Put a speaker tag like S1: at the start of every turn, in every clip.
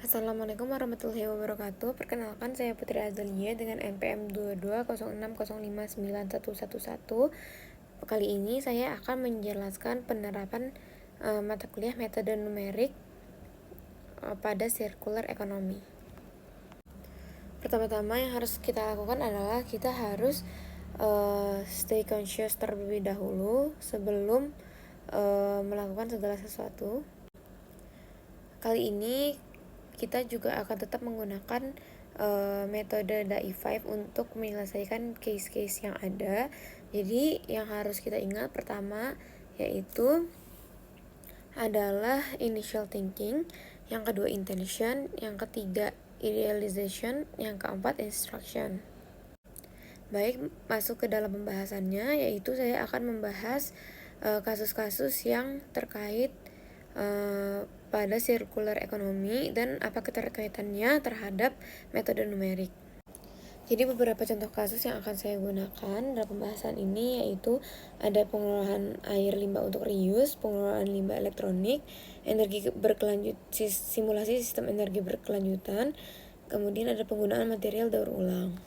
S1: Assalamualaikum warahmatullahi wabarakatuh. Perkenalkan, saya Putri Azalia dengan NPM 2206059111. Kali ini saya akan menjelaskan penerapan mata kuliah metode numerik pada circular economy. Pertama-tama yang harus kita lakukan adalah kita harus stay conscious terlebih dahulu sebelum melakukan segala sesuatu. Kali ini kita juga akan tetap menggunakan metode DAI5 untuk menyelesaikan case-case yang ada. Jadi yang harus kita ingat pertama yaitu adalah initial thinking, yang kedua intention, yang ketiga idealization, yang keempat instruction. Baik, masuk ke dalam pembahasannya, yaitu saya akan membahas kasus-kasus yang terkait pada circular economy dan apa keterkaitannya terhadap metode numerik. Jadi beberapa contoh kasus yang akan saya gunakan dalam pembahasan ini yaitu ada pengelolaan air limbah untuk reuse, pengelolaan limbah elektronik, energi simulasi sistem energi berkelanjutan, kemudian ada penggunaan material daur ulang.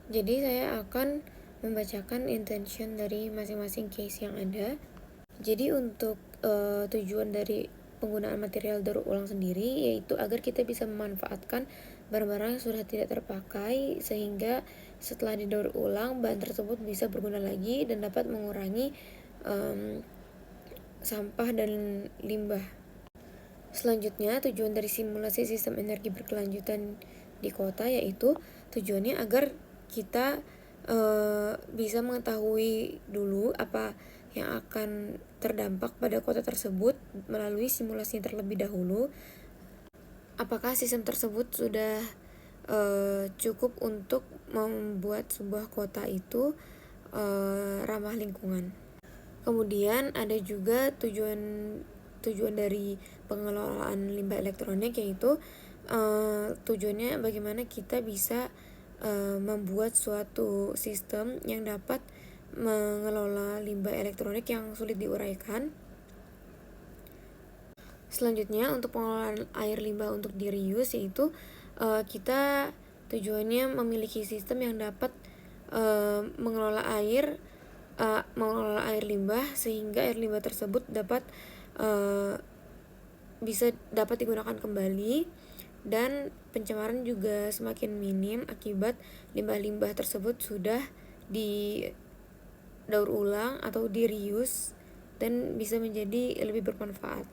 S1: Jadi saya akan membacakan intention dari masing-masing case yang ada. Jadi untuk tujuan dari penggunaan material daur ulang sendiri yaitu agar kita bisa memanfaatkan barang-barang yang sudah tidak terpakai sehingga setelah didaur ulang bahan tersebut bisa berguna lagi dan dapat mengurangi sampah dan limbah. Selanjutnya, tujuan dari simulasi sistem energi berkelanjutan di kota yaitu tujuannya agar kita bisa mengetahui dulu apa yang akan terdampak pada kota tersebut melalui simulasi terlebih dahulu. Apakah sistem tersebut sudah cukup untuk membuat sebuah kota itu ramah lingkungan. Kemudian ada juga tujuan dari pengelolaan limbah elektronik yaitu tujuannya bagaimana kita bisa membuat suatu sistem yang dapat mengelola limbah elektronik yang sulit diuraikan. Selanjutnya untuk pengelolaan air limbah untuk di reuse yaitu kita tujuannya memiliki sistem yang dapat mengelola air limbah sehingga air limbah tersebut dapat digunakan kembali dan pencemaran juga semakin minim akibat limbah-limbah tersebut sudah didaur ulang atau di reuse dan bisa menjadi lebih bermanfaat.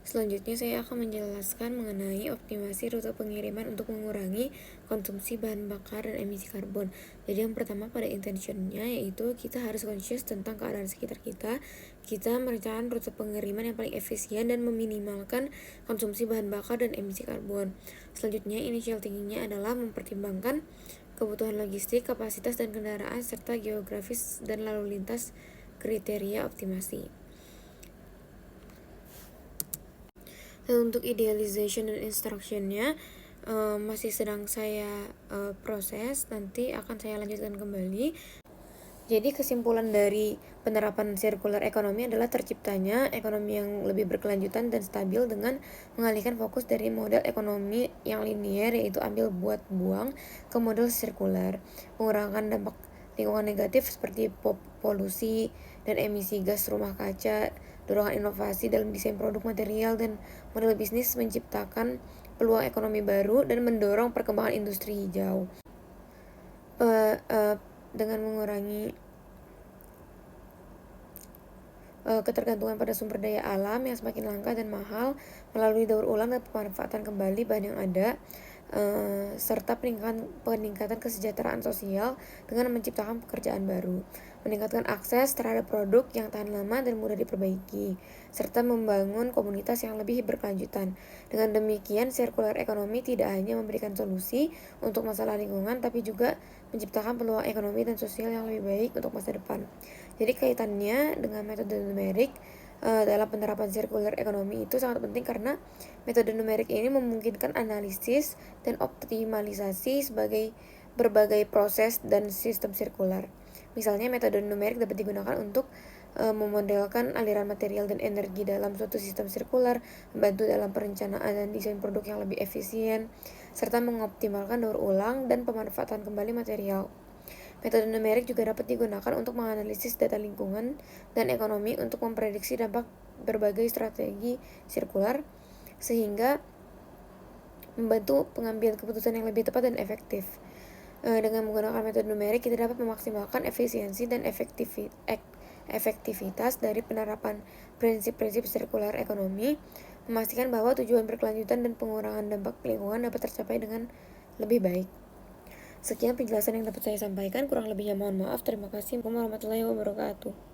S1: Selanjutnya saya akan menjelaskan mengenai optimasi rute pengiriman untuk mengurangi konsumsi bahan bakar dan emisi karbon. Jadi yang pertama pada intentionnya yaitu kita harus conscious tentang keadaan sekitar kita. Kita merencanakan rute pengiriman yang paling efisien dan meminimalkan konsumsi bahan bakar dan emisi karbon. Selanjutnya initial thinkingnya adalah mempertimbangkan kebutuhan logistik, kapasitas dan kendaraan serta geografis dan lalu lintas kriteria optimasi. Dan untuk idealization dan instructionnya masih sedang saya proses, nanti akan saya lanjutkan kembali. Jadi kesimpulan dari penerapan circular economy adalah terciptanya ekonomi yang lebih berkelanjutan dan stabil dengan mengalihkan fokus dari model ekonomi yang linier yaitu ambil buat buang ke model sirkular, mengurangi dampak lingkungan negatif seperti polusi dan emisi gas rumah kaca, dorongan inovasi dalam desain produk material dan model bisnis menciptakan peluang ekonomi baru dan mendorong perkembangan industri hijau. Dengan mengurangi ketergantungan pada sumber daya alam yang semakin langka dan mahal melalui daur ulang dan pemanfaatan kembali bahan yang ada, serta peningkatan kesejahteraan sosial dengan menciptakan pekerjaan baru, meningkatkan akses terhadap produk yang tahan lama dan mudah diperbaiki, serta membangun komunitas yang lebih berkelanjutan. Dengan demikian, circular economy tidak hanya memberikan solusi untuk masalah lingkungan, tapi juga menciptakan peluang ekonomi dan sosial yang lebih baik untuk masa depan. Jadi kaitannya dengan metode numerik dalam penerapan circular economy itu sangat penting karena metode numerik ini memungkinkan analisis dan optimalisasi sebagai berbagai proses dan sistem sirkular. Misalnya metode numerik dapat digunakan untuk memodelkan aliran material dan energi dalam suatu sistem sirkular, membantu dalam perencanaan dan desain produk yang lebih efisien, serta mengoptimalkan daur ulang dan pemanfaatan kembali material. Metode numerik juga dapat digunakan untuk menganalisis data lingkungan dan ekonomi untuk memprediksi dampak berbagai strategi sirkular, sehingga membantu pengambilan keputusan yang lebih tepat dan efektif. Dengan menggunakan metode numerik, kita dapat memaksimalkan efisiensi dan efektivitas dari penerapan prinsip-prinsip sirkular ekonomi, memastikan bahwa tujuan berkelanjutan dan pengurangan dampak lingkungan dapat tercapai dengan lebih baik. Sekian penjelasan yang dapat saya sampaikan, kurang lebihnya mohon maaf. Terima kasih. Warahmatullahi wabarakatuh.